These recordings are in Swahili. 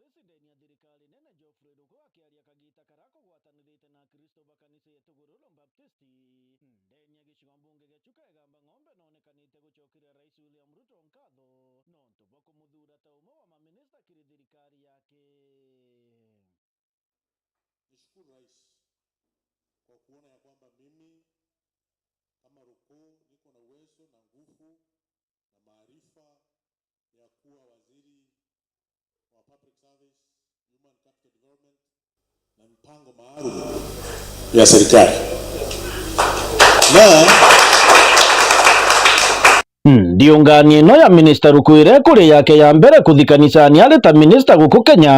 President ya thirikari nene Geoffrey Ruku akiaria kagita karako gwatanirite na Kristo bakanisa yetu Gurullo Baptisti ndeni ya gicigo mbunge gya Chuka Igamba Ng'ombe nonekanite gucokera Rais William Ruto nkatho nontu bwa kumuthura ta umwe wa maminista kiri thirikari yake. Nishukuru Rais kwa kuona ya kwamba mimi kama Ruku niko na uwezo na nguvu na maarifa ya kuwa waziri wa Public Service, Human Capital Development na mpango maalum ya serikali. Ndiungani ino ya Minister Ruku kuri yake ya mbere kuthikanisania ari ta minister guku Kenya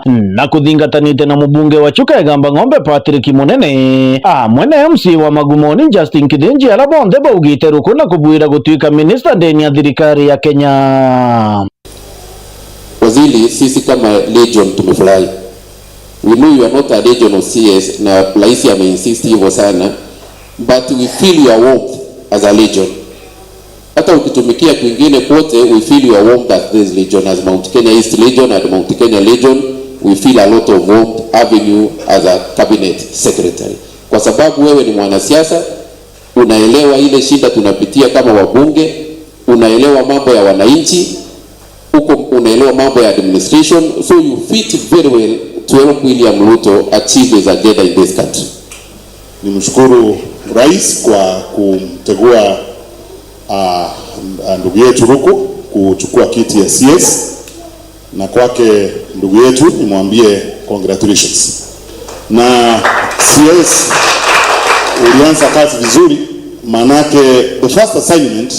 na kuthingatanite na mubunge wa Chuka Igamba Ng'ombe Patrick Munene mwene MC wa Magumoni Justin Kidinji ara bonthe baugite Ruku na kubuira gutuika minister ndeni ya thirikari ya Kenya. Wazili sisi kama Legion tumefurahi. We know you are not a Legion of CS na Laisi ameinsist hivyo sana, but we feel your warmth as a Legion. Hata ukitumikia kwingine kote, we feel your warmth as this Legion, as Mount Kenya East Legion and Mount Kenya Legion. We feel a lot of warmth having you as a cabinet secretary, kwa sababu wewe ni mwanasiasa, unaelewa ile shida tunapitia kama wabunge, unaelewa mambo ya wananchi, unaelewa mambo ya administration, so you fit very well to help William Ruto achieve his agenda in this country. Nimshukuru Rais kwa kumtegua ndugu yetu Ruku kuchukua kiti ya CS, na kwake ndugu yetu nimwambie congratulations. Na CS ulianza kazi vizuri, manake the first assignment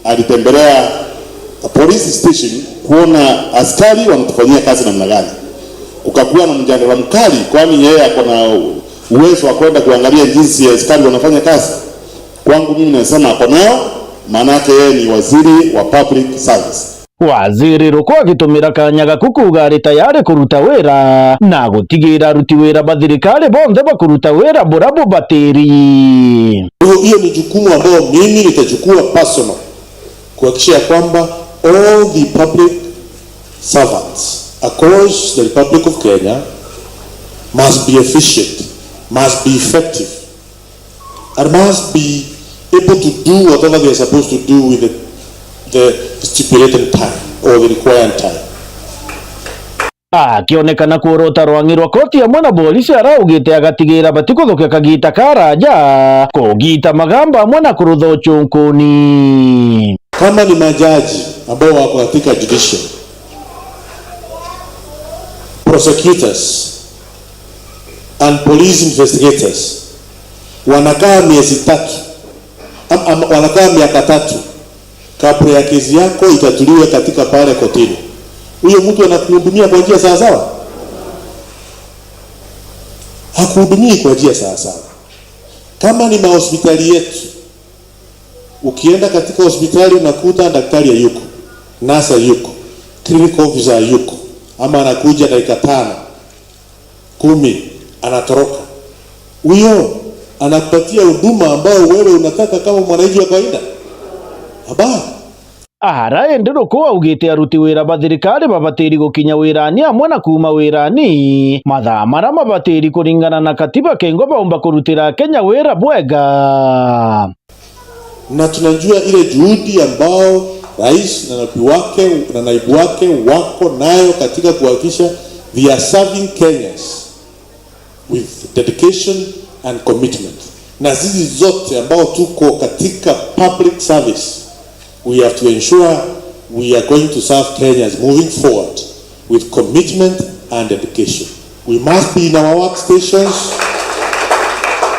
alitembelea a police station kuona askari wanatufanyia kazi namna gani. Kukakuwa na mjadala mkali, kwani yeye ako na uwezo wa kwenda kuangalia jinsi askari wanafanya kazi. Kwangu mimi nasema ako nao, manake yeye ni waziri wa public service. Waziri Ruku agitumira kanya gakukuga ari tayari kuruta wira na gutigira aruti wira ba thirikari bonthe bakuruta wira burabu batiri. Hiyo ni jukumu ambayo mimi nitachukua personal kuhakikisha kwamba all the public servants across the Republic of Kenya must be efficient, must be effective, and must be able to do whatever they are supposed to do with the stipulated time or the required time. Akionekana kuorota rwangi rwa koti ya mwana polisi araugite agatigira batikuthukia kagita karaja kugita magamba mwana kurutho chunkuni. Kama ni majaji ambao wako katika judiciary, prosecutors and police investigators wanakaa miezi 3 wanakaa miaka 3 kabla ya kesi yako itatuliwe katika pale kotini. Huyo mtu anakuhudumia kwa njia sawa sawa? Hakuhudumii kwa njia sawa sawa. Kama ni mahospitali yetu, ukienda katika hospitali unakuta daktari hayuko, nurse hayuko, clinical officer hayuko, ama anakuja dakika 5 10 anatoroka. Huyo anakupatia huduma ambao wewe unataka kama mwananchi wa kawaida? Haba. Araendi Ruku augite aruti wira ba thirikari babatiri gukinya wirani amwe na kuma wirani mathaa maria mabatiri kuringana na katiba kengo baumba kurutira Kenya wira bwega. Na tunajua ile juhudi ambao rais na naibu wake wako nayo katika kuhakikisha they are serving Kenyans with dedication and commitment. Na sisi zote ambao tuko katika public service, we have to ensure we are going to serve Kenyans moving forward with commitment and dedication. We must be in our workstations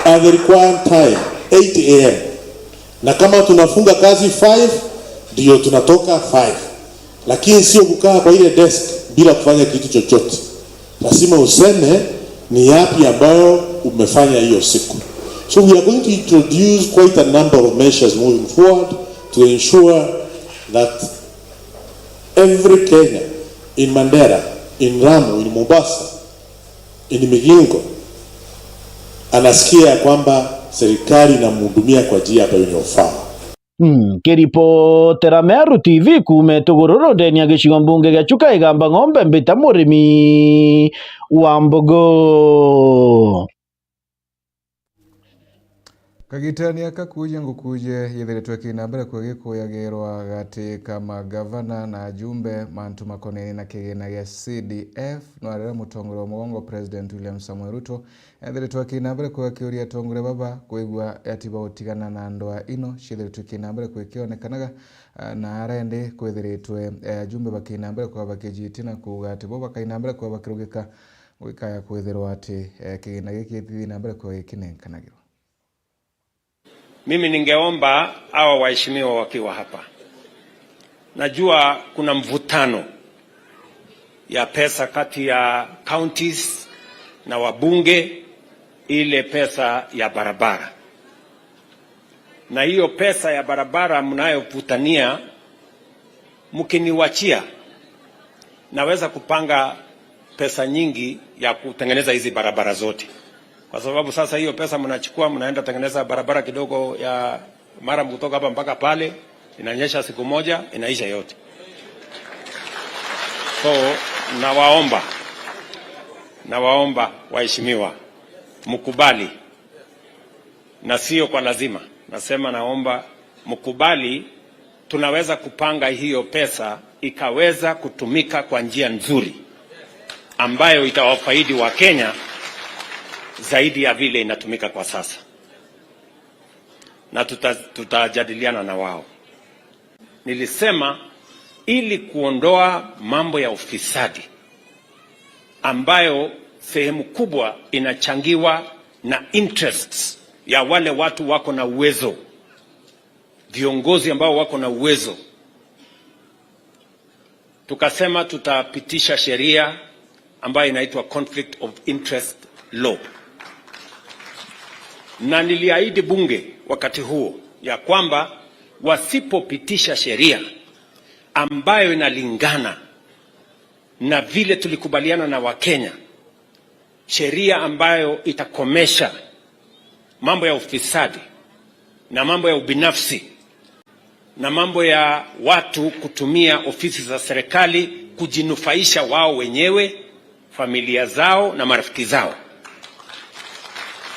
at the required time, 8 a.m. Na kama tunafunga kazi 5, ndio tunatoka 5. Lakini sio kukaa kwa ile desk bila kufanya kitu chochote. Lazima useme ni yapi ambayo umefanya hiyo siku. So we are going to introduce quite a number of measures moving forward to ensure that every Kenya, in Mandera, in Ramu, in Mombasa, in Migingo, anasikia kwamba serikali inamhudumia kwa njia ambayo inafaa. Kiripotera Meru TV kume tugururu ndeni ya gicigo mbunge gia Chuka Igamba Ng'ombe mbita murimi wa mbogo. Kagitania kakuje ngukuje yethiretwe kinambere kwigikuyagerwa gati kama gavana na jumbe mantu makoneni na kigina gya CDF no arera mutongore wa mugongo President William Samoei Ruto yethiretwe kinambere kwakiuria tongore baba kuigwa atiba utigana na ndoa ino shithiretwe kinambere kwikionekanaga na arende kwithiretwe jumbe bakinambere kwa bakijitina kuga ati bo bakainambere kwa bakirugika gwikaya kwithirwa ati kigina giki thinambere kwa gikinenkanagirwa. Mimi ningeomba hawa waheshimiwa wakiwa hapa, najua kuna mvutano ya pesa kati ya counties na wabunge, ile pesa ya barabara, na hiyo pesa ya barabara mnayovutania, mkiniwachia naweza kupanga pesa nyingi ya kutengeneza hizi barabara zote. Kwa sababu sasa hiyo pesa mnachukua mnaenda tengeneza barabara kidogo ya mara kutoka hapa mpaka pale, inanyesha siku moja inaisha yote. So nawaomba waheshimiwa mkubali, na sio kwa lazima, nasema naomba mkubali, tunaweza kupanga hiyo pesa ikaweza kutumika kwa njia nzuri ambayo itawafaidi wa Kenya zaidi ya vile inatumika kwa sasa, na tutajadiliana na wao. Nilisema ili kuondoa mambo ya ufisadi ambayo sehemu kubwa inachangiwa na interests ya wale watu wako na uwezo, viongozi ambao wako na uwezo, tukasema tutapitisha sheria ambayo inaitwa Conflict of Interest Law. Na niliahidi bunge wakati huo ya kwamba wasipopitisha sheria ambayo inalingana na vile tulikubaliana na Wakenya, sheria ambayo itakomesha mambo ya ufisadi na mambo ya ubinafsi na mambo ya watu kutumia ofisi za serikali kujinufaisha wao wenyewe, familia zao na marafiki zao.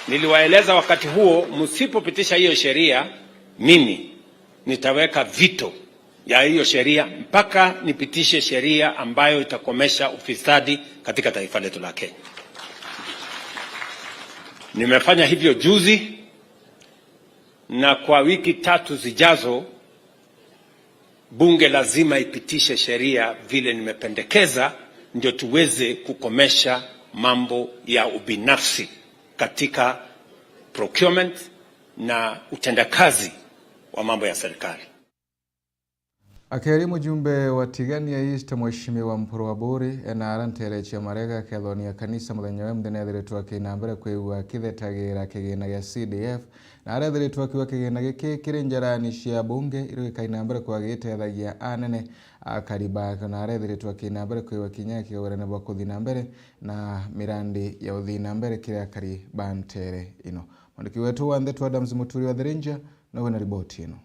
Niliwaeleza wakati huo, msipopitisha hiyo sheria, mimi nitaweka vito ya hiyo sheria mpaka nipitishe sheria ambayo itakomesha ufisadi katika taifa letu la Kenya. Nimefanya hivyo juzi, na kwa wiki 3 zijazo bunge lazima ipitishe sheria vile nimependekeza, ndio tuweze kukomesha mambo ya ubinafsi katika procurement na utendakazi wa mambo ya serikali. Akeri mjumbe wa Tigania East Mheshimiwa Mpuru Waburi na arantere cha marega kadhonia kanisa muthenya mdene thiretwa kinambere kwigwa kithetagira kigina gya CDF na arethiretwa kiwa kigina giki kiri njarani cia bunge iri kainambere kwa gitethagia anene akariba na arethiretwa kinambere kwigwa kinya kigorene bwa kuthina mbere na mirandi ya uthina mbere kiri akari bantere ino. Mwandiki wetu wa Ndetu Adams Muturi wa The Ranger na wana ripoti ino.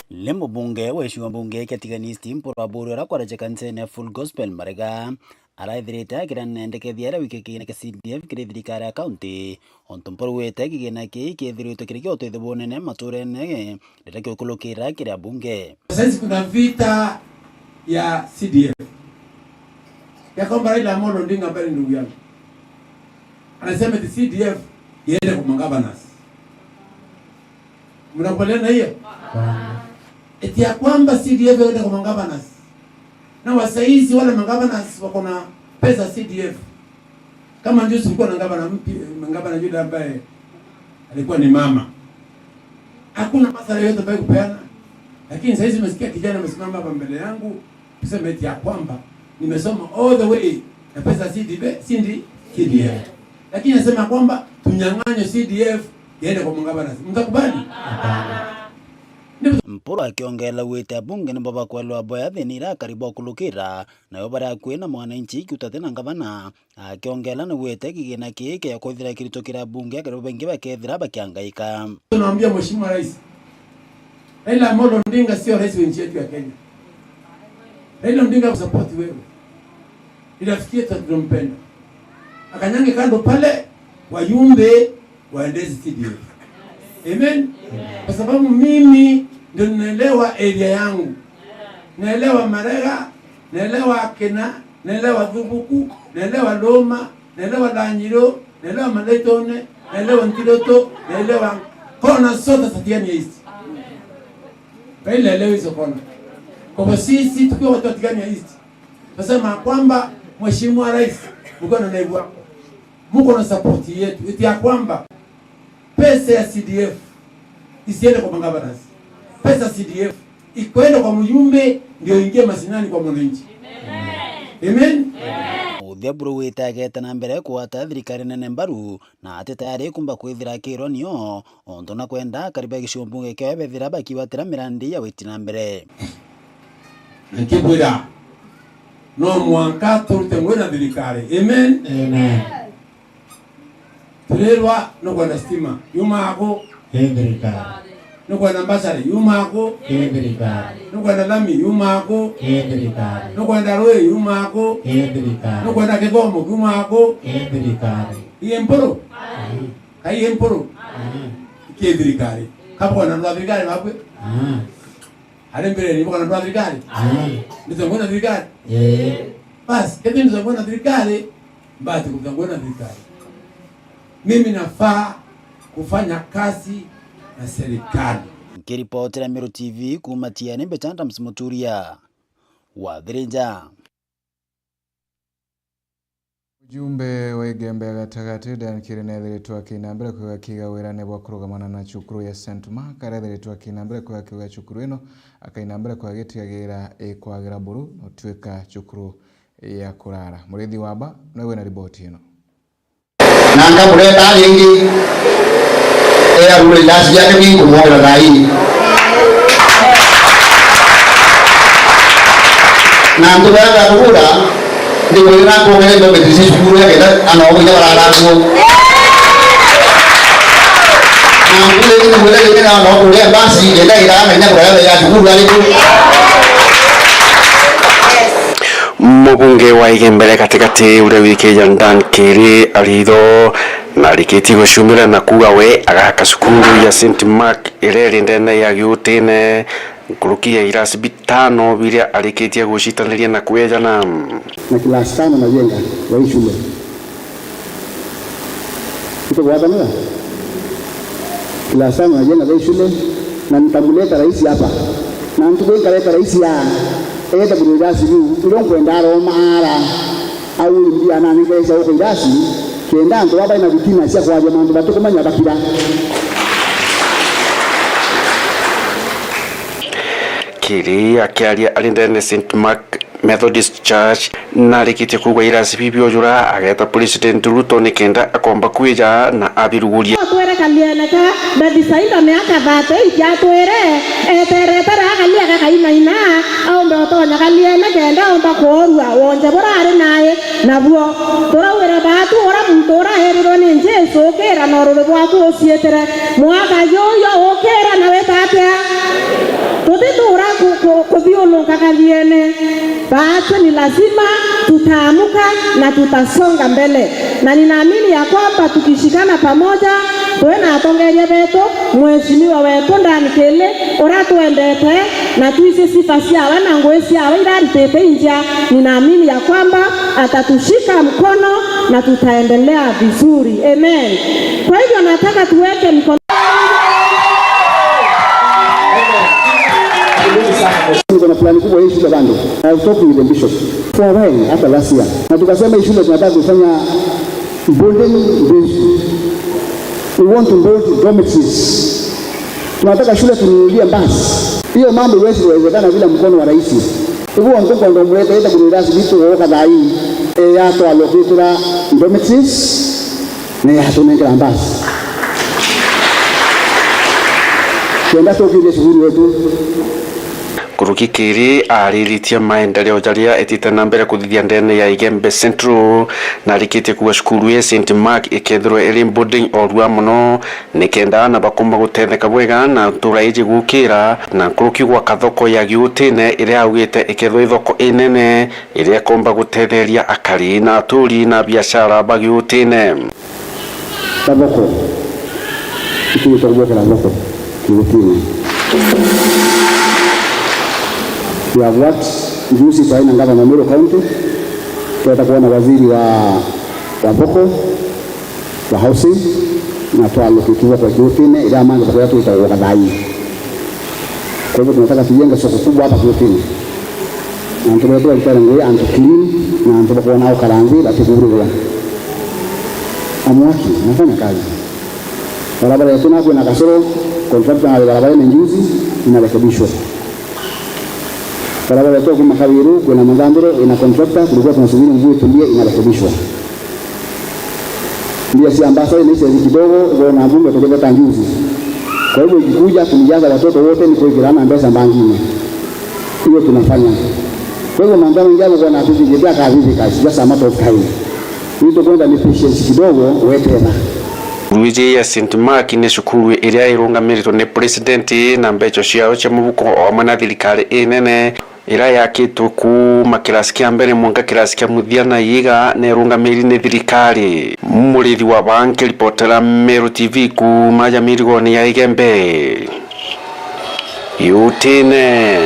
Lemo bunge weshiwa bunge katika nisti Mpuru Waburi rakwareche kansene Full Gospel marega araithirite kiranendeke thiara wiki kigina ke CDF kirithirikara county ontomporo wete kigina ki kithirite kirikio twithibonene maturene ndirakio kulukira kiria bunge. Sasa kuna vita ya CDF ya kwamba Raila Amolo Odinga mbele ndugu yangu anasema the CDF iende kwa magabanas. Mnakubaliana hiyo? Eti ya kwamba CDF iende kwa magabanas. Na wasaizi wale magabanas wako na pesa CDF. Kama ndio tulikuwa na gavana yule ambaye alikuwa ni mama. Hakuna masala yote ambayo kupeana. Lakini sasa hizi umesikia kijana amesimama hapa mbele yangu kusema eti ya kwamba nimesoma all the way na pesa CDF. Lakini nasema kwamba tunyang'anye CDF iende kwa mungabana. Mtakubali? Mpura akiongela wite bunge ni baba kwelwa boya thinira karibu kulukira na yobara kwina mwananchi kutatena ngavana akiongela na wite kigina kike ya kuthira kiritokira bunge karibu bengi bakethira bakiangaika. Tunaambia Mheshimiwa Rais Raila Amolo Odinga sio rais wa nchi yetu ya Kenya. Raila Odinga kusupport wewe. Ilafikia tunampenda. Akanyange kando pale wayumbe waendezi CDF. Amen. Kwa sababu mimi ndio ninaelewa area yangu. Naelewa Marega, naelewa Kena, naelewa Dhubuku, naelewa Loma, naelewa Lanyiro, naelewa Maletone, naelewa Ntiloto, naelewa kona zote za Tigania East. Kaile leo hizo kona. Kwa sisi tukiwa watu wa Tigania East. Nasema kwamba Mheshimiwa Rais, mko na naibu wako. Mko na support yetu. Eti ya kwamba pesa ya CDF isiende kwa Mangabana. Pesa CDF ikwenda kwa mjumbe ndio ingie masinani kwa mwananchi. Amen. Udhiaburu witagete na mbere kuata thirikari nene mbaru na ati tayari kumba kwithira kironio onto na kwenda kariba giciombunge kya bethira bakiwatira mirandi ya witi na mbere. Nkibwira no mwanka turutengwe na thirikari. Amen. Amen. Turerwa no kwenda stima yuma ako thirikari. No kwenda mbasari yuma ako thirikari. No kwenda lami yuma ako thirikari. No kwenda roe yuma ako thirikari. No kwenda Kigomo yuma ako thirikari. Iemporo kai emporo thirikari kapo na ndo thirikari mapwe ale mbele ni bwana ndo thirikari ndizo ngona thirikari basi kile ndizo ngona thirikari basi kuzangona thirikari. Mimi nafaa kufanya kazi na serikali. Kiripotera Meru TV kumatia ni Betanta Msimuturia wa Dhirinja. Ujumbe wa igembe ya gatagati Dan Kirinethiritwo akinambira kuiga kigawirane bwa kurugamana na cukuru ya St Mark arethiritwo akinambira kuiga kiuga cukuru ino akainambira kuiga gitigagira ikwagira buru no twika cukuru ya kurara. Murithi waba nawe na riboti ino. Nanga mureta nyingi era rule last yake mingi kumwona rai na ndo baada kura ndio wina kwa ngendo betisi shukuru yake anaoga bararako na kule ni mwele ile na anaoga basi ndio ila na kwa ya shukuru alipo. Mbunge wa Igembere katikati ule wiki ya Dan Kiri alido na likiti gushumira na kuga we agaka cukuru ya St Mark ireri ndene ya giutine kurukia irasi bitano biria alikitia gushitaniria na kueja na kilasi 5 najenga wa shule kitu kwa dhamira kilasi 5 najenga wa shule na nitamleta rais hapa na mtukwenda kaleta rais ya eta burudasi ni kwenda Roma ara au ndia na ningeza huko irasi kenda ndo baba ina vitina sia kwa jamaa ndo batuko manya bakira Kiri akiaria alindene St Mark Methodist Church na likiti kugwa irasi bibio jura ageta President Ruto nikenda akomba kuija na abiruguria twere kaliana ka da disaida me akavate ya twere etere tara kalia ka kaina au ndo to nya kaliana kenda onda korwa wonje borare naye nabuo tora wera batu ora mtora heriro ni Jesu kera nororo bwako osietere mwaka yoyo okera na wetate tutetura kuviolonga kaliene basi ni lazima tutaamuka na tutasonga mbele na ninaamini ya kwamba tukishikana pamoja tuena atongeria beto mheshimiwa wetu ndani kele ora tuendete na tuise sifa cia wana ngwesi awa iraritete inja ninaamini ya kwamba atatushika mkono na tutaendelea vizuri. Amen. Kwa hivyo nataka tuweke mkono kuna plani kubwa hii shule bando. I talked with the bishop for a while hata last year. Na tukasema hii shule tunataka kufanya building based. We want to build dormitories. Tunataka shule tununulie basi. Hiyo mambo iwezi kuwezekana bila mkono wa rais. Ibu angko kondo muleta ita kunira sibitu o kadai ya to alokitra dormitories ne ya to nengera mbas. Kenda to kile shuguli wetu Kuruki Kiri ariritie maendeleo jaria etite na mbere kuthithia ndene ya Igembe Central na rikite kuwa skulu ya St Mark ikethirwo iri boarding orua muno nikenda na bakuma gutetheka bwega na turaiji gukira na kuruki gwa kathoko ya Giutine iri augite ikethwo ithoko inene iri komba gutetheria akari na aturi na biashara ba Giutine taboko ikiwa taweka na loko Giutine. We have worked juzi kwa ina ngava na Meru County. Tutakuwa na waziri wa Boko wa housing na tualokikiwa kwa Giutine ila mambo kwa watu itakuwa kadai. Kwa hivyo tunataka tujenge soko kubwa hapa Giutine. Na tunataka tutengwe and clean na tutakuwa nao karangi la kiburi. Amwaki nafanya kazi. Barabara yetu na kasoro contractor na barabara ni juzi inarekebishwa. Barabara yetu kwa Makawiru kuna Magandoro ina contractor tulikuwa tunasubiri mvua itulie inarekebishwa. Ndio si ambasa ile ni kidogo ndio na bunge tulikuwa tanjuzi. Kwa hivyo ikikuja kunijaza watoto wote ni kuigirana mbesa mbangine. Hiyo tunafanya. Kwa hivyo mambo mengi kwa na tujigetea kazi kazi just a matter of time. Ndio kwenda ni patience kidogo wetena. Luigi ya St Mark ni shukuru iria irungamiritwo ni president na mbecho ciao cia mubuko o mana thirikari inene ira yakitwo kuma kirasi kia mbere mwaka kirasi kia muthia na yiga na irungamiri ni thirikari. Murithi wa banki reportera Meru TV kuma Jamirigoni ya Igembe Giutine.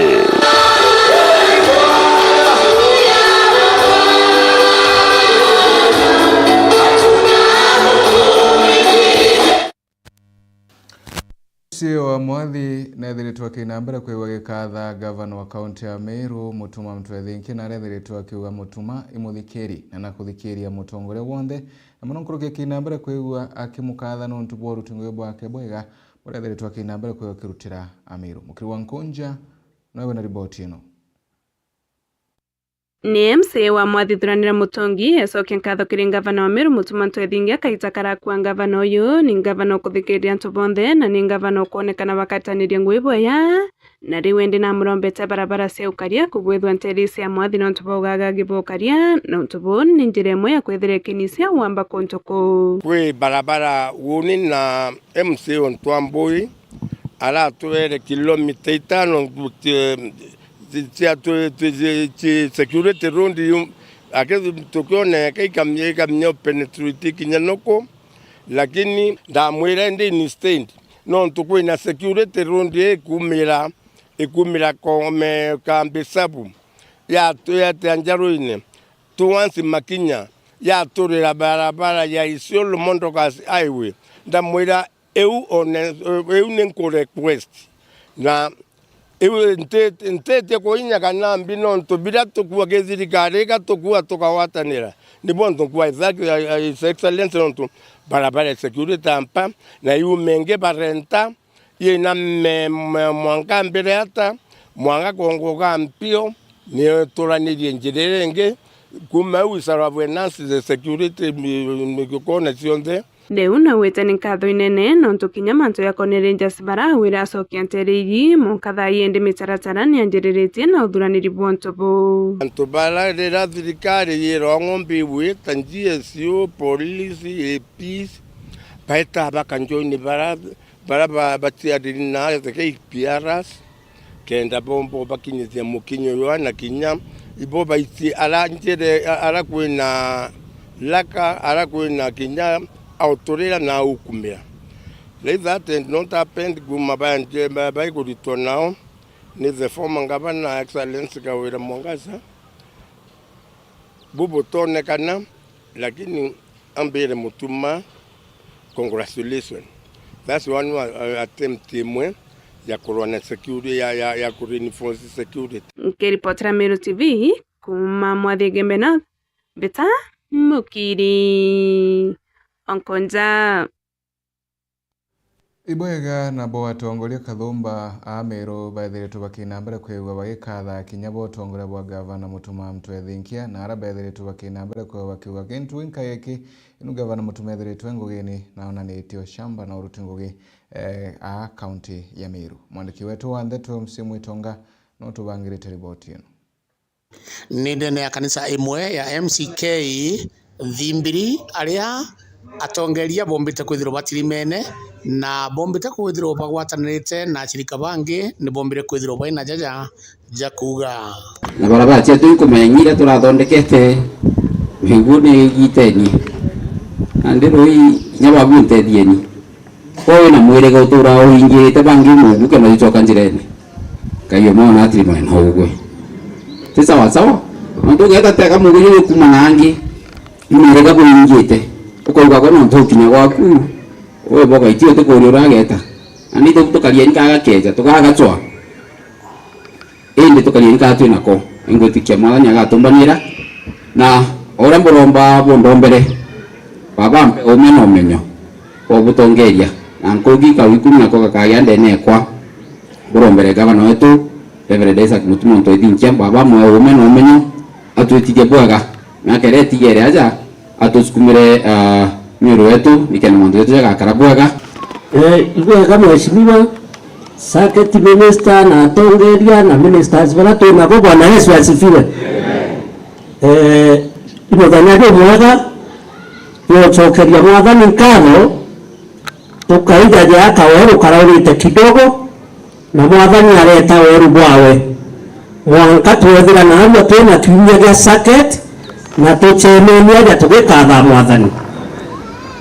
Sio wa mwathi na thiritwa kinambere kwiwa gikatha governor wa county ya Meru Mutuma Mtwethinki na thiritwa kiuga Mutuma imuthikiri na kuthikiria mutongore wonde na muno nkurukia kinambere kwiwa akimukatha no ntubo rutingo bwake bwega bora thiritwa kinambere kwiwa kirutira Amiru mukiri wa Nkonja nawe na ripoti ino. Ni MC wa mwathithuranira mutongi ecokia nkatho kiri ngavana wa Meru Mutuma Mtwethinki akaita karakua ngavana uyu ni ngavana ukuthikiria antu bonthe na ni ngavana ukuonekana bakataniria ngui boya na riu endi na murombete barabara cia ukaria kubwithwa nteri cia mwathi na ntubo ugagagi bokaria na ntubo ni njira imwe ya kwithira kinisia wamba kuntuku kwi barabara wuni na MC Ontwambui aratwere kilomita 5 security round akezi tukione kamnyo penetrate kinyanoko lakini ndamwira ndi ni stand no tukui na security round ikumira kome kambisabu ya tanjaruine tuwansi makinya ya turira barabara ya Isiolo Mondokas highway ndamwira eu nenko request na iwe ntete ko inya kana mbino ntobira tukua gezirikare ka tukua tukawatanira ndipo ntukua exact his excellence ntu barabara security tampa na yu menge barenta ye na mwanga mbere hata mwanga kongoga mpio ni torani njirerenge kuma usara venance the security mikona sionde Leu na wetani nkatho inene no ntukinya manto ya kone Rangers bara wira acokia ntereri munkatha yende mitaratara ni anjiriritie na uthuraniri bwontobo antu bara rira thirikari yirongo mbiwi tanjie sio polisi APs baita bakanjoini bara batiadiri na the PRS kenda bombo bakinyithia mukinyo yo na kinya ibo baiti aranjire arakwina laka arakwina kinya autorera na ukumia. Like that and not happened guma banje by go return now. Ni the former governor excellence Kawira Mwangasa. Bubu tone kana lakini ambere Mutuma congratulations. That's one attempt mwe ya corona security ya reinforce security. Nkiripotera Meru TV kuma mwathi Gembe North beta mukiri Onkonja. Ibwega na bo atongoria Kathumba Ameru baithiritwe bakinambere kwigwa bagikatha kinya bo atongoria bwa gavana Mutuma Mtwethinkia na ara baithiritwe bakinambere kwigwa bakiuga gintu inkaiki inu gavana Mutuma ethiritwe ngugini na onanitio shamba na uruti ngugi a county ya Meru. Mwandiki wetu wa Ndeto Msimu Itonga no tubangirite ripoti ino. Ni ndene ya kanisa imwe ya MCK Thimbiri aria atongeria bombite kwithirwo batirimene na bombite kwithirwo bagwatanirite na shirika bangi ni bombire kwithirwo baina jaja jakuga na barabara cia tuikumenyire turathondekete miguni giteni andiro hii nyaba bunte dieni ko na mwire go tura uingirite bangi mubuke no icoka njirene kayo mona atirima no ugwe tisa wasawa ndo geta teka mugunyu kumanangi mwire ga buingite ukoruga ko no ntukinya gwaku oe boga itio tukuri urageta ani tukaria nkaga keja tukagacwa indi tukaria nkaga twinako ingutikia mwathani agatumbanira na ore mburomba bundombere baba umena umenyo obutongeria na nkogi ka wikumi nako gakagia ndene kwa burombere gavana wetu Reverend Isaac Mutuma Mtwethinkia baba mwe umena umenyo atwitikie bwega na kereti aja atusukumire Meru wetu nikena mwandu wetu gakara bwega ibwega mheshimiwa Circuit Minister na atongeria na ministers bana tuna kwa Bwana Yesu asifiwe. Ibodanya kwa mwega yochokeria mwathani nkatho tukaida ja kaweru karaurite kidogo na mwathani areta weru bwawe mwanka twethira na abo twina kiumia gya circuit na tuchemenia ja tugikatha mwathani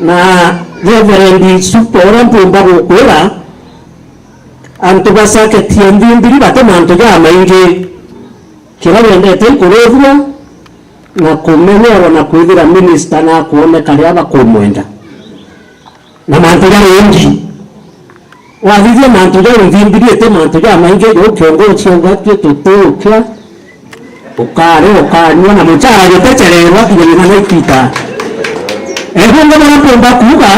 na Reverend Supora mpumba gukwira antu basake tiendindiri batema antu ja maingi kira wendete kurethwa na kumenyerwo na kwithira minister na kuoneka ria bakumwenda na mantu ja wengi wathithia mantu ja ndindiri ete mantu ja maingi yo kiongozi ngati tutukia ukanywa na muchara yotechererwa kinyana na ikita ehunga bana pomba kuga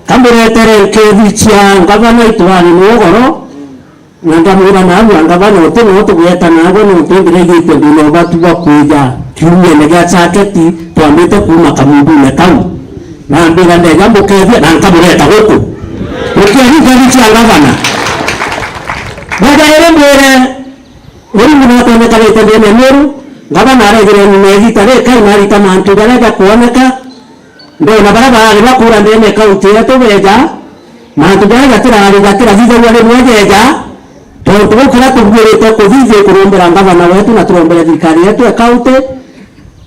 kamuretere kevichia ngavana itwani mwogoro na ngamura na abo ngavana otono otugeta na abo no tendere gite bino batu bakuja kiumye nega chaketi twambite kuma kamundu ne kau na mbira ndega mukethia na nkamureta guku ukiari kevichia ngavana baada ya mbere uri mwana tone kale tendene Meru ngavana aregere ni megita re kai mari kama antu garega kuoneka ndo na barabara bakura ndene kaunti ya tobeja na tujaga gatira hizo wale mwejeja tonto kora tubwirite ko hizo kurombera ngavana wetu na turombera vikari yetu ya kaunti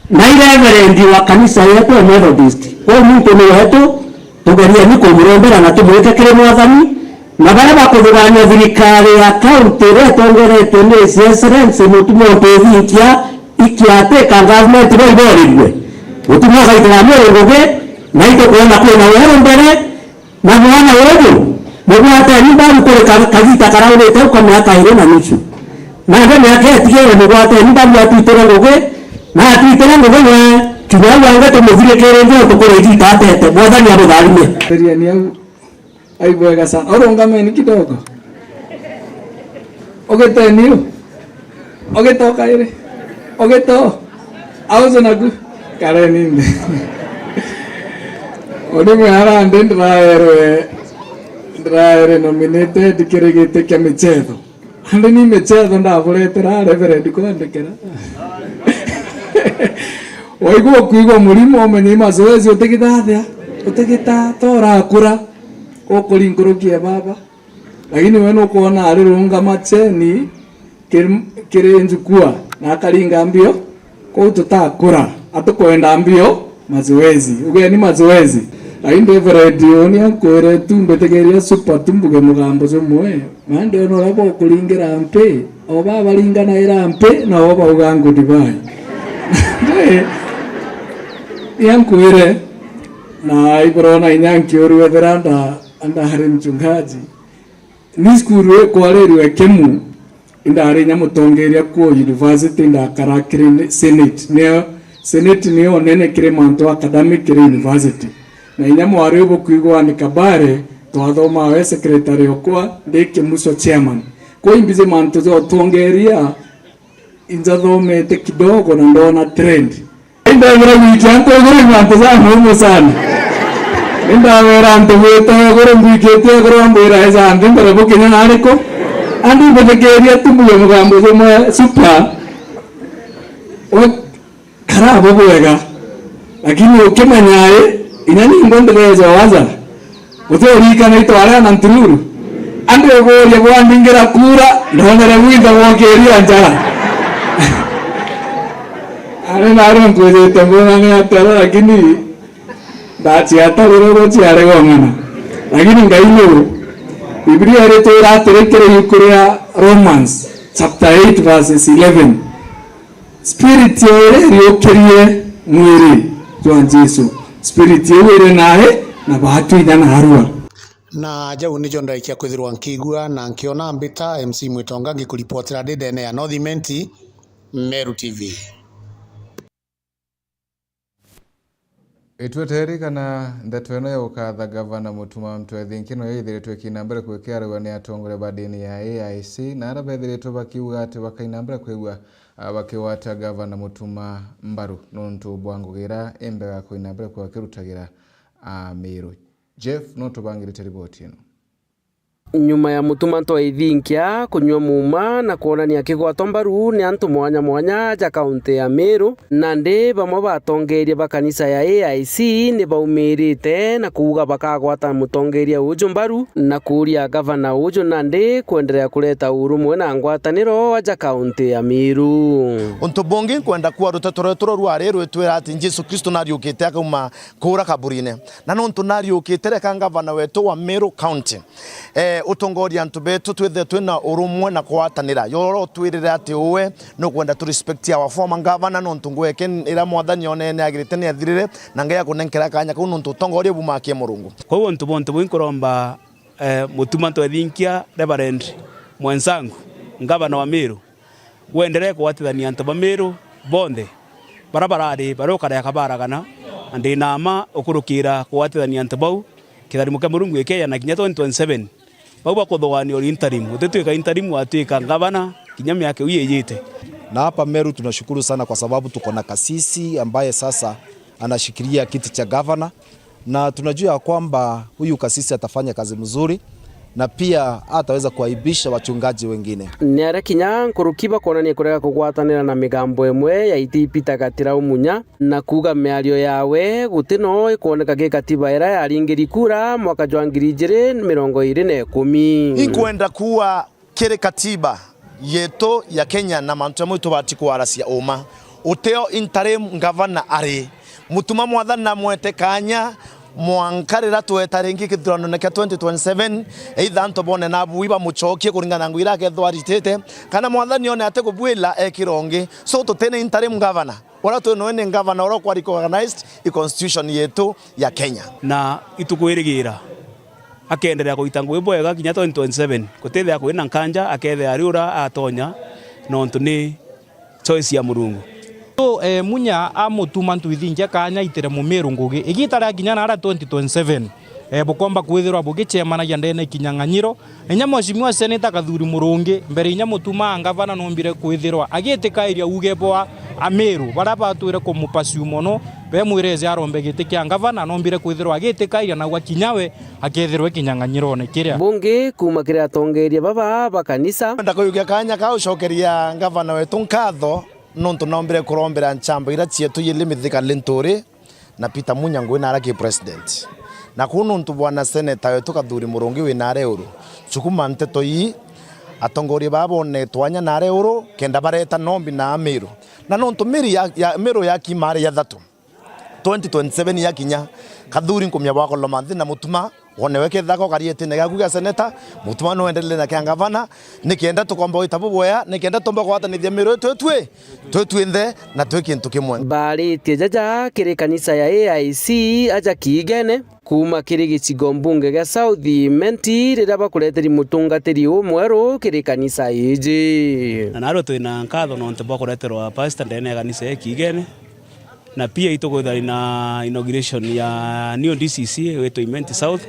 na ile Reverend wa kanisa yetu ya Methodist kwa mtu ni wetu tugeria ni kumurombera na tumweke kile mwathani na barabara kudugania vikari ya kaunti re tongerete ni excellence Mutuma Mtwethinkia ikiate ka government ro iborirwe Mutuma gaitira Meru na ito kuona kwa wewe mbele na mwana wewe mwana ni bado kwa kazita karaule tao kwa miaka 20 na ndio miaka yake mwana ni bado atitera ngoge na atitera ngoge na tunawa anga tumezile kere ndio tukorejita tete mwana ni abudhalimia sheria ni au aibwega sana orongame ni kidogo ogetaniu ogetoka ile ogeto auzo nagu kareni Odeme harande ndaere nominated kirigite kya michetho ande ni michetho ndaburetera Reverend kwandikira oigo kuigo mulimo omenye mazoezi utegita tora kura okulingorokia baba lakini wewe ukoona alirunga macheni kirenjukua na kalinga mbio kwa tutakura atukoenda mbio mazoezi ugeni mazoezi ainde Reverend oni akwere tumbetegeria super tumbuge mugambo zomwe mande ono rabo kulingira mpe oba balingana era mpe na oba ugango divai yankuire na ibrona inyanki oruwe veranda anda hari mchungaji niskuru kwa leriwe kemu indare nyamutongeria ku university ndakarakire senate niyo nene kire manto academic kire university na inyamu arebo kuigwa ni kabare twathoma we secretary okwa ndike muso chairman kwa imbize mantu zo tuongeria inza thomete kidogo na ndona trend ndio wiki anto gore mantu za muhimu sana ndio wera ndio weto gore mbikete gore mbira eza ndimba bokinya nariko andi begeria tumbuye mugambo zo super o karabo bwega lakini ukimanyaye inani ngondelezo waza utorika na itwara na ntururu andi goria bwandingira kura ndonera witha wokeria njara ale naro ngoje tambona ne atara lakini bachi atara rochi are gongana lakini ngailo Biblia yetu iraterekere yukuria Romans chapter 8 verses 11 spirit yore yokerie mwiri Joan Jesu spirit yore nae na bahatu idana harua na jau nijo ndaikia kwithirwa nkigua na nkiona mbita MC Mwitonga ngikuripotera ndene ya North Menti Meru TV. Itweteri kana ndeto eno ya ukatha gavana Mutuma Mtwethi nkino yithiritwe kinambere kwikea riwa ni atongore badini ya AIC na ara bethiritwe bakiuga ati bakainambere kwigua bakiwata gavana Mutuma mbaru nontu bwangugira embega kuinambere kwa kirutagira Meru. Jeff no tubangirite ripoti ino. Nyuma ya Mutuma Mtwethi kunywa muma na kuonania kigwato mbaru ni antu mwanya mwanya ja kaunti ya Meru na ndi bamwe batongeria bakanisa ya AIC ni baumirite na kuuga bakagwata mutongeria uju mbaru na kuria gavana uju na ndi kuendelea kuleta urumwe na ngwataniro ja kaunti ya Meru. Untu bongi kwenda kwa rutatoro rware rwetwera ati Jesu Kristo nariukite akuma kura kaburine na nontu nariukite reka gavana wetu wa Meru County utongoria antu betu twithe twina urumwe na kwatanira yoro twirire ati uwe no kwenda tu respect ya former governor no ntungweke ira mwathani onene agirite ni athirire na ngeya kunenkera kanya ku no ntutongoria bumakie Murungu kwa hiyo ntubonte bwinkoromba Mutuma Mtwethi Reverend mwenzangu gavana wa Meru wendelee kuwatithania antu ba Meru bonde barabarari barokara yakabaragana andi nama ukurukira kuwatithania antu bau kitharimu ka Murungu ekeya na kinya 2027 baba kodowani ori interim utetweka interim watweka gavana kinyame yake uyeyete. Na hapa Meru tunashukuru sana kwa sababu tuko na kasisi ambaye sasa anashikilia kiti cha gavana na tunajua kwamba huyu kasisi atafanya kazi mzuri na pia ataweza kuaibisha wachungaji wengine. Niare kinya nkurukiba kuonania kurega kugwatanira na migambo emwe ya itipita gatira umunya na kuga miario yawe gutino ikuoneka gikatiba era yaringiri kura mwaka jwa 2010 ikwenda kuwa kire katiba yeto ya Kenya na mantu mwitu batikuarasia uma uteo interim governor ari Mutuma mwathani na mwete kanya mwankarira twetaringi kithurano neke 2027 either ntobone na buiba muchokie kuringana ngwira ke thwaritete kana mwathani one ate kubwila ekirongi so tutene interim governor ora twene governor ora kwa recognized i constitution yetu ya Kenya na itukwirigira akendelea kuitangwe bwega kinya 2027 kutethea kwina nkanja akethea ariura atonya nontu ni choice ya Murungu. So munya Mutuma Mtwethi kanya itire mu Meru ngugi igitara kinya na 2027 bukomba kwithirwa bugicemana yandene kinyang'anyiro nya mwashimi wa seneta Kathuri Murungi mbere nya Mutuma gavana nombire kwithirwa agitikairia uge bwa Ameru baraba twire kumupasiu mono be mwireze arombe gitikia gavana nombire kwithirwa agitikairia na gwa kinyawe akethirwe kinyang'anyiro ne kiria bunge kuma kiria tongeria baba bakanisa ndakuyugia kanya ka ucokeria gavana wetu nkatho nontu nombire kurombera nchambo ira cietu yilimithika linturi na Peter Munya na araki president na kuno ntu bwana senator wetu Kathuri Murungi wina reuru chukuma nteto yi atongoria babone twanya na reuru kenda bareta nombi na Ameru na nontu Meru ya kimari ya 2027 ya kinya Kathuri nkumya bwako lomanthi na Mutuma woneweke thako kariete nega kuga seneta Mutuma no endelele na kanga gavana nikienda tukomba itabu boya nikienda tomba kwatanithia Meru twetwinthe na twekintu kimwe bari tiejaja kiri kanisa ya AIC aja kigene kuma kiri gicigo mbunge ga South Menti rira bakureteri mutungatiri umweru kiri kanisa iji na naro twina nkatho nontu bakureterwa pastor ndene kanisa ya kigene na pia itugothari na inauguration ya new DCC wetu Menti South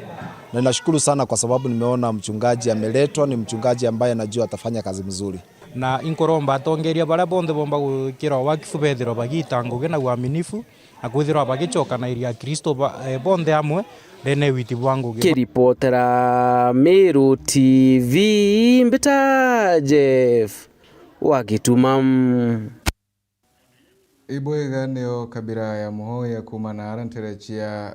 na ninashukuru sana kwa sababu nimeona mchungaji ameletwa, ni mchungaji ambaye najua atafanya kazi mzuri. Na inkoromba atongeria bara bonde bomba gukira wakifu bethiro bagitanguge na uaminifu na kwithirwa bagicoka na iria Kristo bonde amwe rene witi bwangu kiripotera Meru TV mbita Jeff Wagitumam Iboiga nio kabira ya muhoya kuma na aranterechia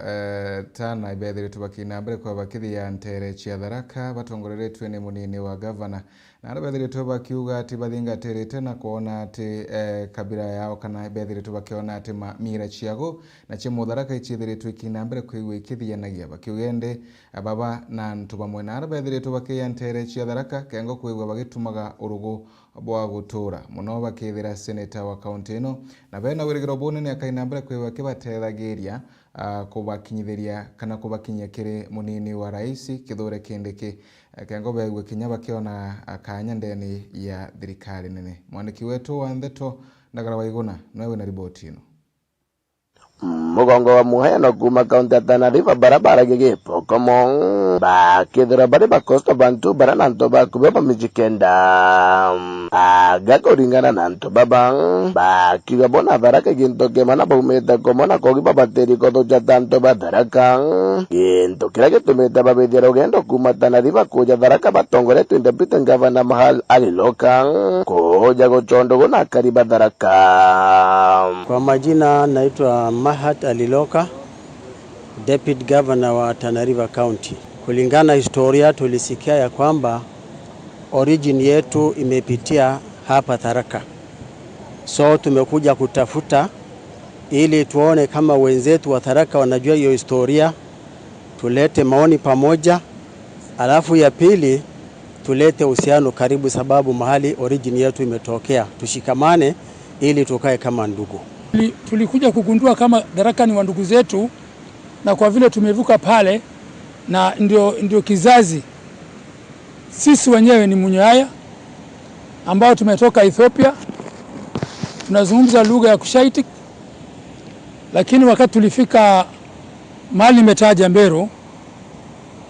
tana ibethire tubakina mbere kwa bakithi ya nterechia Tharaka batongoreretwe ni munini wa governor na arabethire tubakiuga ati bathingatirite na kuona ati kabira yao kana ibethire tubakiona ati mira chiago na chimo Tharaka ichithiritwe ikina mbere kuigwa ikithiyanagia bakiugende baba na ntuba mwena arabethire tubakia nterechia Tharaka kengo kuigwa bagitumaga urugo bwa gutura muno bakithira senator wa county ino na bena wirigiro bunene akaina mbere kwiwa kibatethagiria kubakinyithiria kana kubakinyia kiri munini wa rais Kithure Kindiki kengo begwe kinya bakiona akanya ndeni ya thirikari nene. Mwandiki wetu wa Ndeto Ndagara Waiguna nowe na ripoti ino. Mugongo wa muheno kuma kaunti ya Tana River barabara gigipo komong bakithira bari bakosto bantu barananto bakubeba mijikenda agakoringana nanto babang bakiga bona Tharaka ginto kemana baumeta komona kogiba bateri koto chatanto Tharaka ginto kira gitumeta babethira ugendo kuma Tana River kuja Tharaka batongore tu independent governor Mahal Aliloka koja gochondo gona kariba Tharaka. Kwa majina naitwa Mahat Aliloka, Deputy Governor wa Tana River County. Kulingana historia tulisikia ya kwamba origin yetu imepitia hapa Tharaka. So tumekuja kutafuta ili tuone kama wenzetu wa Tharaka wanajua hiyo historia, tulete maoni pamoja, alafu ya pili tulete uhusiano karibu sababu mahali origin yetu imetokea. Tushikamane ili tukae kama ndugu. Tulikuja kugundua kama Tharaka ni wandugu zetu, na kwa vile tumevuka pale na ndio kizazi, sisi wenyewe ni Munyaya ambao tumetoka Ethiopia, tunazungumza lugha ya Kushaitik, lakini wakati tulifika mahali metaja Mbero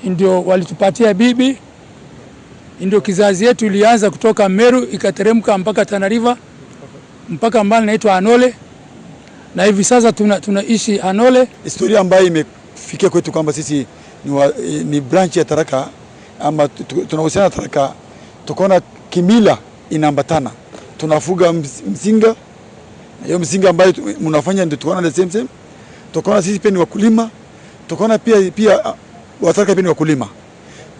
ndio walitupatia bibi, ndio kizazi yetu ilianza kutoka Meru ikateremka mpaka Tana River mpaka mbali naitwa Anole, na hivi sasa tunaishi Anole. Historia ambayo imefikia kwetu kwamba sisi ni branch ya Tharaka ama tunahusiana na Tharaka, tukaona kimila inaambatana, tunafuga msinga, hiyo msinga ambayo mnafanya ndio tukaona the same, tukaona sisi pia ni wakulima, tukaona pia wa Tharaka pia ni wakulima,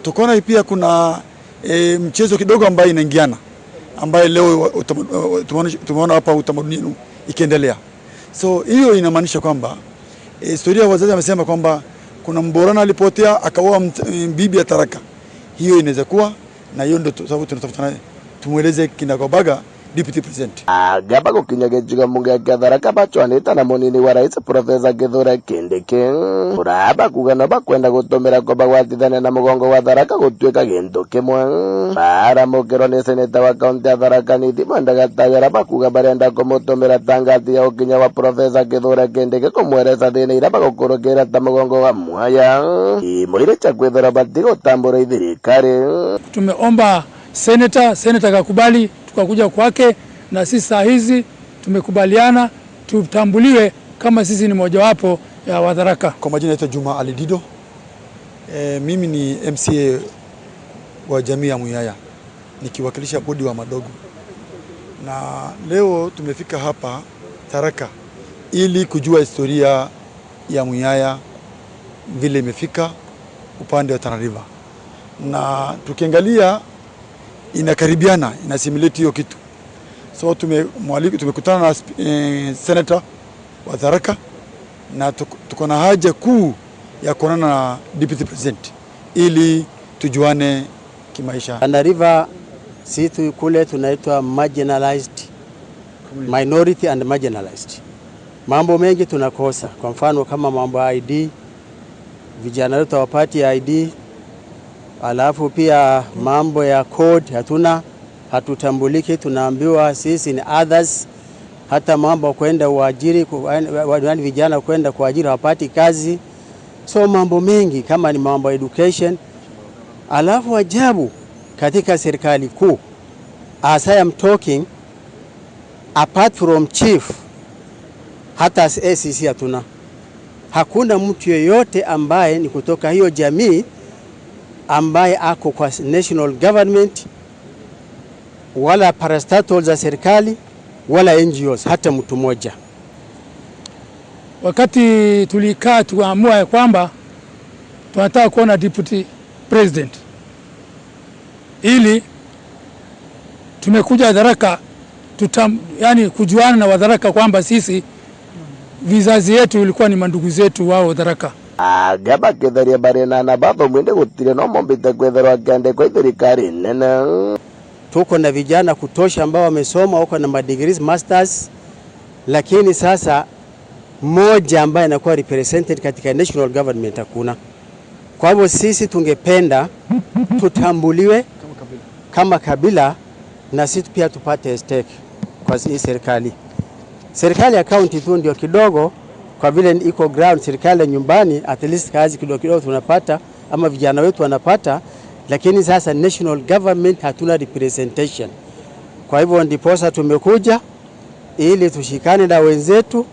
tukaona pia kuna mchezo kidogo ambayo inaingiana, ambayo leo tumeona hapa utamaduni ikiendelea. So hiyo inamaanisha kwamba historia wazazi wamesema kwamba kuna Mborana alipotea akaoa bibi ya Tharaka. Hiyo inaweza kuwa, na hiyo ndio sababu tunatafuta tumueleze kinagobaga Deputy President. Gaba kukinyagejiga mungu ya Tharaka bachwanita na munini wa rais Professor Kithure Kindiki uraba kugana bakwenda gutomera ko bagwatithane na mugongo wa Tharaka gutwika gintu kimwe bara mukiro ni senator wa county ya Tharaka ni Dimanda Gatagara bakuga barenda kumutomera tangati ya ukinya wa Professor Kithure Kindiki kumwereza thina ira bagukurukira ta mugongo wa mwaya imwire cha kwethera batigo tambura ithirikari. Tumeomba senator kakubali, tukakuja kwake, na sisi saa hizi tumekubaliana tutambuliwe kama sisi ni mojawapo ya Watharaka. Kwa majina naitwa Juma Alidido. Mimi ni MCA wa jamii ya Muyaya nikiwakilisha bodi wa madogo, na leo tumefika hapa Tharaka ili kujua historia ya Muyaya vile imefika upande wa Tana River, na tukiangalia inakaribiana, inasimileti hiyo kitu. So tumekutana na senator wa Tharaka na tuko na haja kuu ya kuonana na Deputy President ili tujuane kimaisha. Tana River sisi kule tunaitwa marginalized minority and marginalized. Mambo mengi tunakosa, kwa mfano kama mambo ya ID, vijana wetu wapati ID, alafu pia mambo ya code hatutambuliki, tunaambiwa sisi ni others. Hata mambo kwenda uajiri, vijana kwenda kuajiri hawapati kazi. So mambo mengi kama ni mambo ya education. Alafu ajabu katika serikali kuu, as I am talking, apart from chief, hata ACC hatuna. Hakuna mtu yeyote ambaye ni kutoka hiyo jamii ambaye ako kwa national government, wala parastatal za serikali, wala NGOs, hata mtu mmoja. Wakati tulikaa tuamua ya kwamba tunataka kuona deputy president, ili tumekuja Tharaka yani kujuana na Watharaka kwamba sisi vizazi yetu ilikuwa ni mandugu zetu wao Tharaka. Agaba ketharia barena na batho mwende gutire no mombite kwetherwa kende kwa thirikari nene. Tuko na vijana kutosha ambao wamesoma, wako na degrees, masters, lakini sasa mmoja ambaye anakuwa represented katika national government hakuna. Kwa hivyo sisi tungependa tutambuliwe kama kabila na sisi pia tupate stake kwa hii serikali. Serikali ya county tu ndio kidogo, kwa vile iko ground. Serikali ya nyumbani at least kazi kidogo tunapata, ama vijana wetu wanapata, lakini sasa national government hatuna representation. Kwa hivyo ndiposa tumekuja ili tushikane na wenzetu,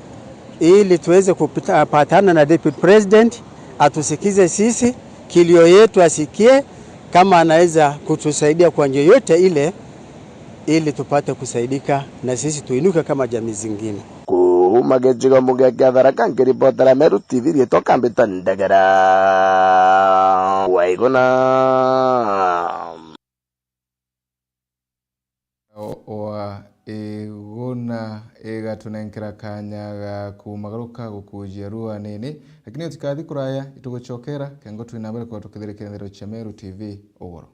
ili tuweze kupatana na deputy president, atusikize sisi, kilio yetu asikie, kama anaweza kutusaidia kwa njia yote ile, ili tupate kusaidika na sisi tuinuke kama jamii zingine. Magejiga mugega Tharaka ngiripotera Meru TV rietoka mbita ndagara waigona wa iguna igatunengera kanya ga kumagaruka gukujia rua nini, lakini utikathi kuraya ituguchokera kengo twinambere kwa tukithirekerero cha Meru TV ogoro.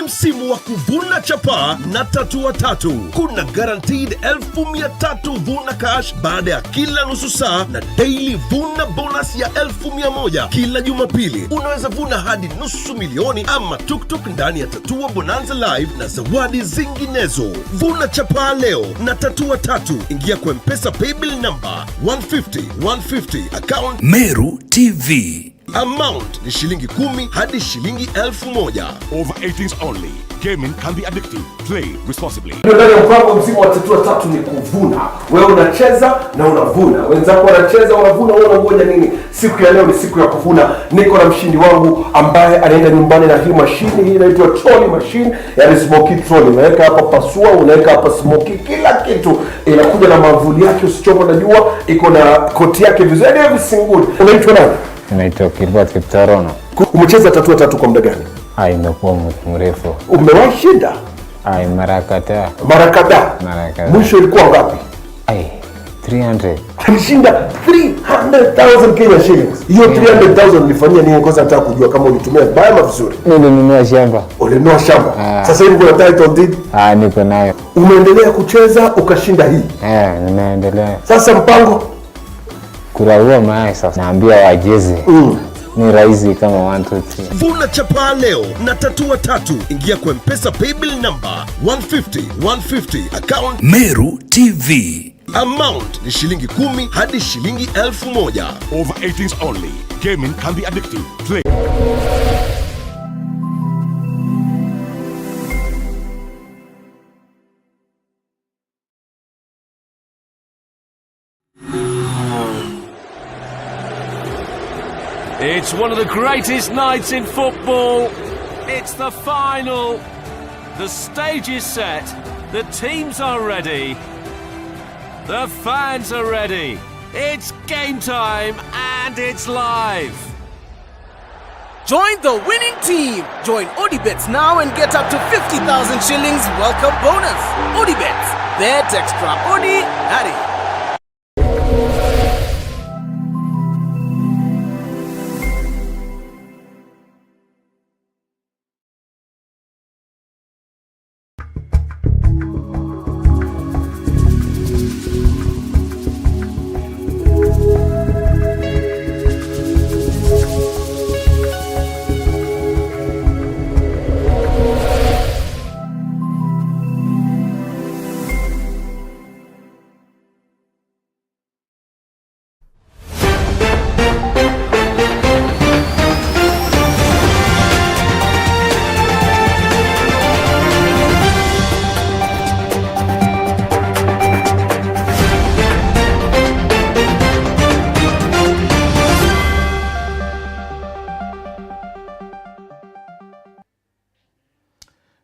Msimu wa kuvuna chapa na tatua tatu. Kuna guaranteed 1,300 vuna cash baada ya kila nusu saa na daily vuna bonus ya 1,100 kila Jumapili. Unaweza vuna hadi nusu milioni ama tuktuk ndani ya Tatua Bonanza Live na zawadi zinginezo. Vuna chapa leo na tatua tatu. Ingia kwa M-Pesa paybill number 150 account Meru TV. Amount ni shilingi 10 hadi shilingi 1,000. Over 18s only. Gaming can be addictive. Play responsibly. Ndani ya mpango mzima wa tatua tatu ni kuvuna. Wewe unacheza na unavuna. Wenzako wanacheza wanavuna, wewe unangoja nini? Siku ya leo ni siku ya kuvuna. Niko na mshindi wangu ambaye anaenda nyumbani na hii mashine. Hii inaitwa trolley machine, yani smoky trolley. Unaweka hapa pasua, unaweka hapa smoky, kila kitu. Inakuja na mavuli yake, usichomwe na jua, iko na koti yake vizuri, everything good. Unaitwa nani? Naitwa Kilbert Kiptarono. Umecheza tatua tatu kwa muda gani? Imekuwa mrefu. Umewahi shinda? Mara kadhaa. Mara kadhaa? Mara kadhaa. Mwisho ilikuwa ngapi? 300. Alishinda 300,000 Kenya shillings. Hiyo 300,000 ulifanyia nini? Kwanza nataka kujua kama ulitumia vibaya ama vizuri. Nilinunua shamba. Ulinunua shamba? Sasa hivi kuna title deed? Niko nayo. Umeendelea kucheza ukashinda hii? Nimeendelea. Sasa mpango? Kuraua mayai sasa. Naambia wajeze. Ni rahisi kama 1 2 3. Vuna chapa leo na tatua tatu. Ingia kwa M-Pesa paybill number 150 account Meru TV. Amount ni shilingi 10 hadi shilingi 1,000. Over 18s only. Gaming can be addictive. Play. It's one of the greatest nights in football. It's the final. The stage is set, the teams are ready, the fans are ready. It's game time and it's live. Join the winning team. Join ODBets now and get up to 50,000 shillings welcome bonus. ODBets, bet extra. Odi, Harry.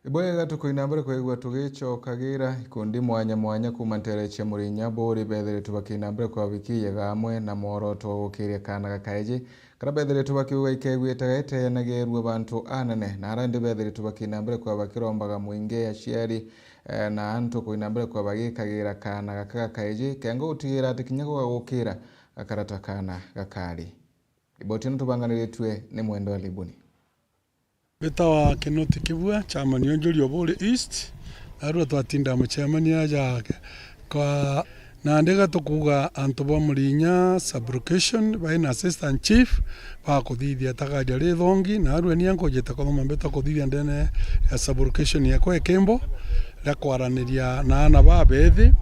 Ibwega tukoinambere kwegwa tugicokagira ikundi mwanya mwanya kuma ntereche muri nyaburi bethere tubakinambere kwa wiki yegamwe na moroto gukiria kana gakaeji kara bethere tubakiuga ikegwita gete nagerwe bantu anane na arandi bethere tubakinambere kwa bakirombaga muinge aciari na antu koinambere kwa bagikagira kana gakaeji kengo utigira atikinyago gukira akarata kana gakari ibotino tubanganiritwe ni mwendo alibuni Betawa Kinoti Kibua, chairman Yonjuri Obole East, arua twatinda chairman ya kwa na ndega tukuga Antoba Mulinya Sublocation by assistant chief pa kuthithia takaja ri thongi na arua ni anko jeta kwa mambeta kuthithia ndene ya sublocation ya kwa Kembo la kwaraniria na ana babethi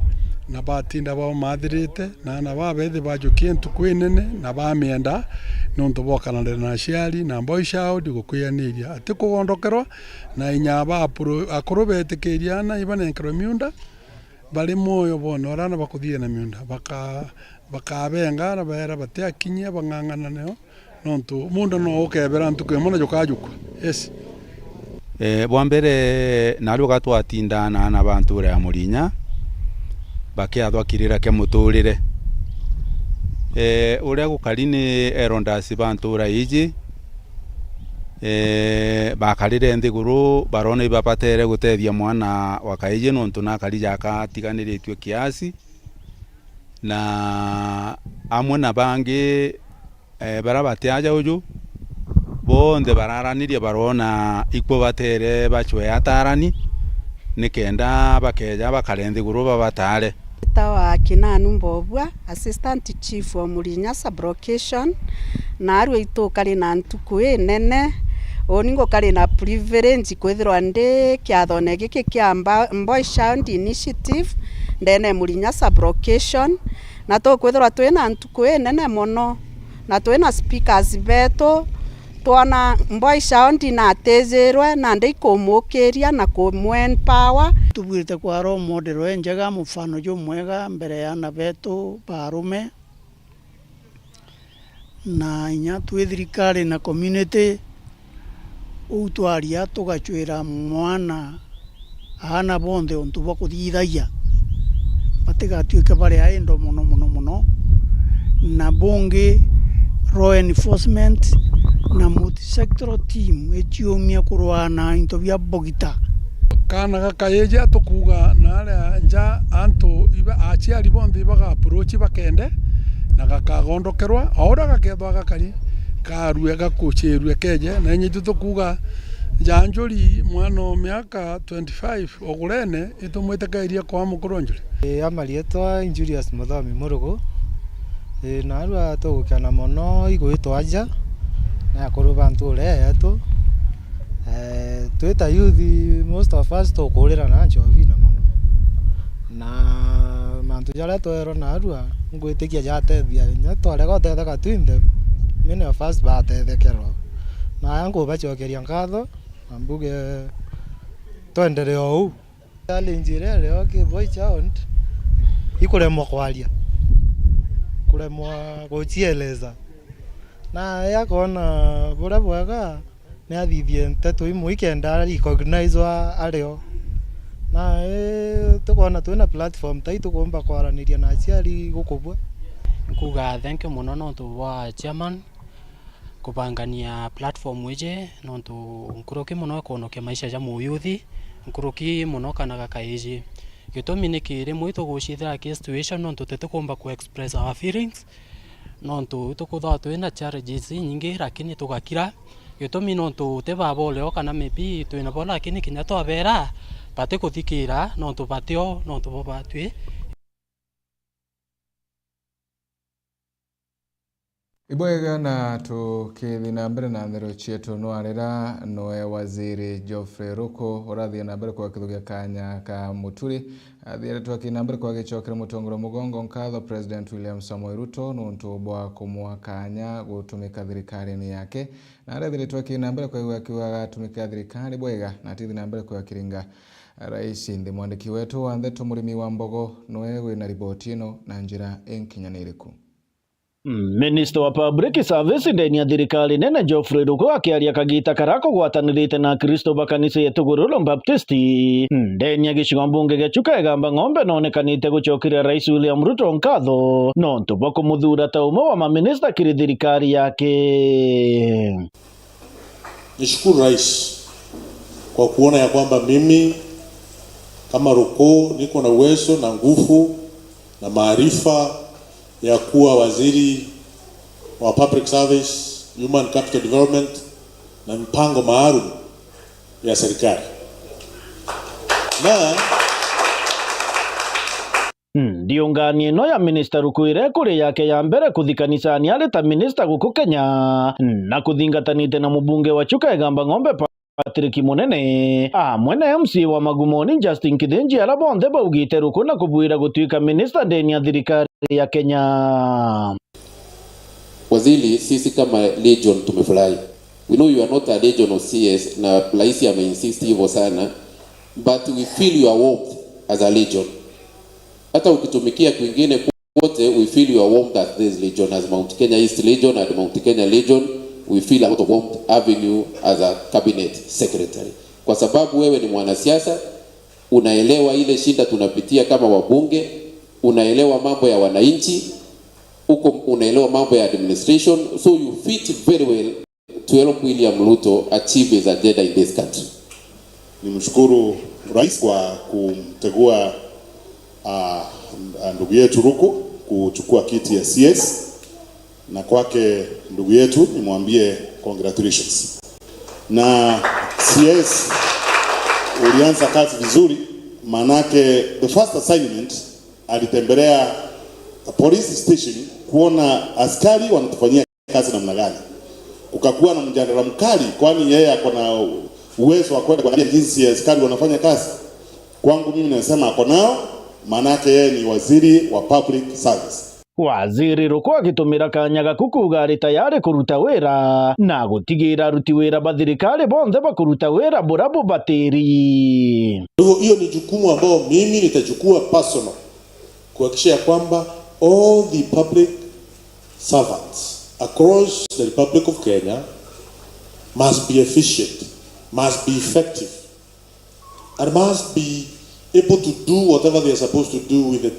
na batinda ba mathirite na ana babethi bajukie ntukwinene na bamienda nonto bokananira na ciari na mboicao ndigukwiyaniria ati kugondokerwa na inyaba akorobetikiria na ibanenkero miunda bali moyo bono arana bakuthia na miunda bakabenga na bahera batiakinyia bangangana neo nonto munda no ukebera ntukwemona jokajuko yes bwambere naru gatwatindana na bantu ya Mulinya bakiathwakirira ke muturire uria gukari ni erondasi bantura iji bakarire nthiguru barona ibapatere gutethia mwana wakaije nontu nakari jaka tiganiritwe kiasi na amwe na bangi barabatiaja uju bonde bararanirie barona ikwo batere bachwe atarani nikenda bakeja bakarenthiguru babatare Tawa Kinanu Mbobwa, assistant chief wa Mulinya Sublocation na aru itu kali na ntuku nene oningo kali na privilege kwithirwa ndi kiathone giki kia Mboi Sound Initiative ndene Mulinya Sublocation na to kwithirwa twina ntuku nene mono na twina speakers beto twana Mboi Sound na tezerwe na ndi kumukiria na kumwen power tubwirite kwa role model njega mufano jo mwega mbere ya na beto barume na inya twithirikari na community utwaria tugachwira mwana ana bonde ontu bakuthithagia batigatuike bari aindo muno na bonge law enforcement na multi-sectoral team echiumia kurwana into bya bogita kana gakayeje atukuga na nja antu iba achiari bonde baga approach bakende na gakagondokerwa ora gakethwa gakari karue gakucherwe keje na nyi tukuga janjuri mwana miaka 25 ogurene itumwite kairia kwa mukoronjuri amalietwa Injurious Muthomi Murugu na arua tugukana mono igwitwa aja na kuru bantu reetu twita youth most of us tukurira na njovi na mono na mantu jara twero na arua ngwitikia jatethia nya twarega tetha twinde many of us batetherwo na yangu bachokeria ngatho ambuge twendere ou challenge leo ke Mboi Sound ikuremwa kwaria kuremwa guchieleza na yakona bora bwaga nä athithie nteto imwe ikenda recognizwa areo na tukona twina platform tai tukumba kwaraniria na aciari gukubwa nkuga thank you muno nontu bwa chairman kubangania platform ije nontu nkuruki muno kuonokia maisha ja muyuthi nkuruki muno kana gakaiji gitumi ni kiri mwito gucithira ki situation nontu tutukumba ku express our feelings nontu tukutha twina challenges nyingi lakini tugakira gitumi nontu te babole kana maybe twina bola lakini kinya twabera pate kuthikira nontu batio nontu bo batwi Ibwega na tukithi na mbere na ndero chietu nwarera noe waziri Geoffrey Ruku urathie na mbere kwa kithugia kanya ka muturi athiere twaki na mbere kwa gichokera mutongoro mugongo nkatho President William Samoei Ruto nuntu bwa kumwa kanya gutumika thirikari-ini yake na arethiere twaki na mbere kwa kiwaga tumika thirikari bwega na tithi na mbere kwa kiringa rais ndi mwandiki wetu wa Ndeto Murimi wa Mbogo noe wina ripoti ino na njira enkinyaniriku. Minister wa Public Service ndeni ya thirikari nene Geoffrey Ruku akiaria kagita karako gwatanirite na Kristo bakanisa yetu Gururo Baptisti ndeni ya gicigo mbunge gya Chuka-Egamba Ng'ombe nonekanite guchokera Rais William Ruto nkatho nontu bwa kumuthura ta umwe wa maminista kiri thirikari yake. Nishukuru Rais kwa kuona ya kwamba mimi kama Ruku niko na uwezo na nguvu na maarifa ya kuwa waziri wa Public Service, Human Capital Development na mpango maalum ya serikali. Na ndiunganie no ya Minister Ruku irekuri yake ya mbere kuthikanisani ale ta minister guku Kenya na kuthingatanite na mubunge wa Chuka-Egamba Ng'ombe Patrick Munene mwene MC wa Magumoni Justin Kithinji ala bonthe baugite Ruku na kubuira gutuika minister ndeni ya thirikari ya Kenya. Waziri, sisi kama Legion tumefurahi. We know you are not a Legion of CS na Laisi ameinsist hivyo sana, but we feel your warmth as a Legion. Hata ukitumikia kwingine kote, we feel your warmth as this Legion, as Mount Kenya East Legion and Mount Kenya Legion. We feel a lot of warmth having you as a cabinet secretary. Kwa sababu wewe ni mwanasiasa, unaelewa ile shida tunapitia kama wabunge, unaelewa mambo ya wananchi, unaelewa mambo ya administration, so you fit very well to help William Ruto achieve his agenda in this country. Nimshukuru Rais kwa kumtegua ndugu yetu Ruku kuchukua kiti ya CS, na kwake ndugu yetu nimwambie congratulations. Na CS ulianza kazi vizuri, manake the first assignment alitembelea police station kuona askari wanatufanyia kazi namna gani. Kukakuwa na mjadala mkali, kwani yeye ako na uwezo wa kwenda kuangalia jinsi askari wanafanya kazi. Kwangu mimi nasema ako nao, manake yeye ni waziri wa public service. Waziri Ruku agitumira kanya gaku kuga ari tayari kuruta wira na gutigira ruti wira bathirikari bonthe bakuruta wira burabu batiri. Hiyo ni jukumu ambao mimi nitachukua personal kuhakikisha kwamba all the public servants across the Republic of Kenya must be efficient, must be effective, and must be able to do whatever they are supposed to do with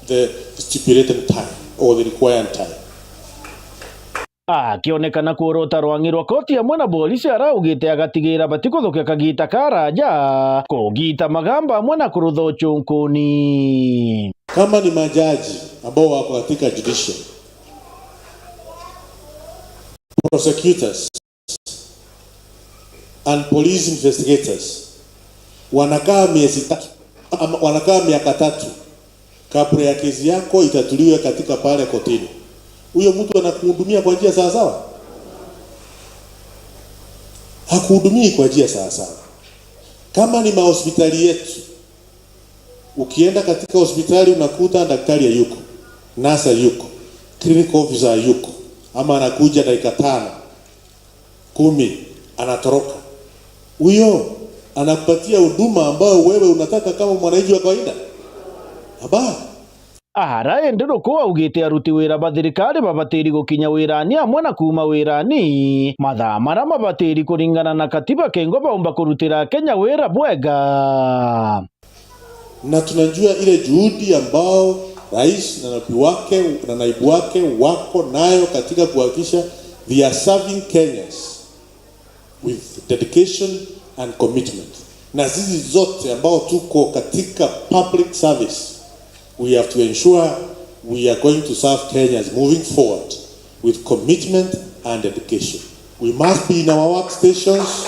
the stipulated time or the required time. Akionekana kuorota rwangi rwa koti hamwe na polisi araugite agatigira batikuthukia kagita karaja kugita magamba hamwe na kurutha uchunkuni. Kama ni majaji ambao wako katika judicial, prosecutors and police investigators wanakaa miaka 3 kabla ya kesi yako itatuliwe katika pale kotini. Huyo mtu anakuhudumia kwa njia sawa sawa? Hakuhudumii kwa njia sawa sawa. Kama ni mahospitali yetu, ukienda katika hospitali unakuta daktari hayuko, nurse hayuko, clinical officer hayuko, ama anakuja dakika 5, 10 anatoroka. Huyo anakupatia huduma ambayo wewe unataka kama mwananchi wa kawaida? Haba. Ahara endero ko augite aruti wira ba thirikari babatiri gukinya wirani amwe na kuma wirani mathaa mara mabatiri kuringana na katiba kengo baumba kurutira Kenya wira bwega. Na tunajua ile juhudi ambao rais na naibu wake wako nayo katika kuhakikisha they are serving Kenyans with dedication and commitment. Na sisi zote ambao tuko katika public service, we have to ensure we are going to serve Kenyans moving forward with commitment and dedication. We must be in our workstations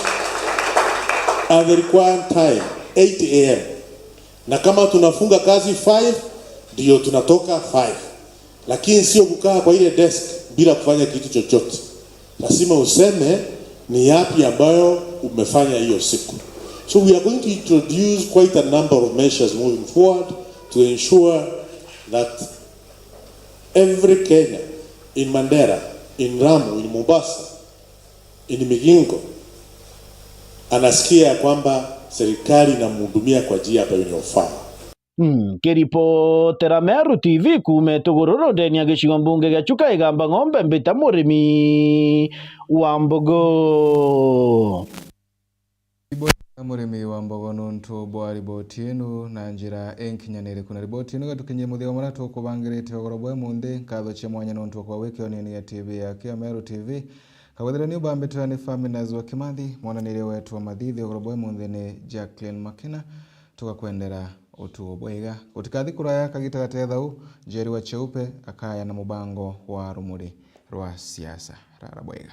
at the required time, 8 a.m. Na kama tunafunga kazi 5, ndio tunatoka 5. Lakini sio kukaa kwa ile desk bila kufanya kitu chochote. Lazima useme ni yapi ambayo umefanya hiyo siku. So we are going to introduce quite a number of measures moving forward to ensure that every Kenya, in Mandera, in Ramu, in Mombasa, in Migingo, anasikia kwamba serikali inamhudumia kwa njia ambayo inafaa. Kiripotera Meru TV kume Tugururu ndeni ya gicigo mbunge gya Chuka Igamba Ng'ombe mbita murimi wa mbogo. Murimi wa mbogo nuntu bwa riboti inu na njira enkinyanire kuna riboti inu gatukinye muthia mara tukubangirite ogorobwe munde katho cia mwanya nuntu kwa wiki onini ya TV ya Meru TV kagwethera ni ubambitira ni Faminas wa Kimathi mwananire wetu wa mathithi ogorobwe munde ni Jacqueline Makina tugakwendera utuo bwega utikathi kuraya kagita gatethau Njeri wa Cheupe akaya na mubango wa rumuri rwa siasa rara bwega.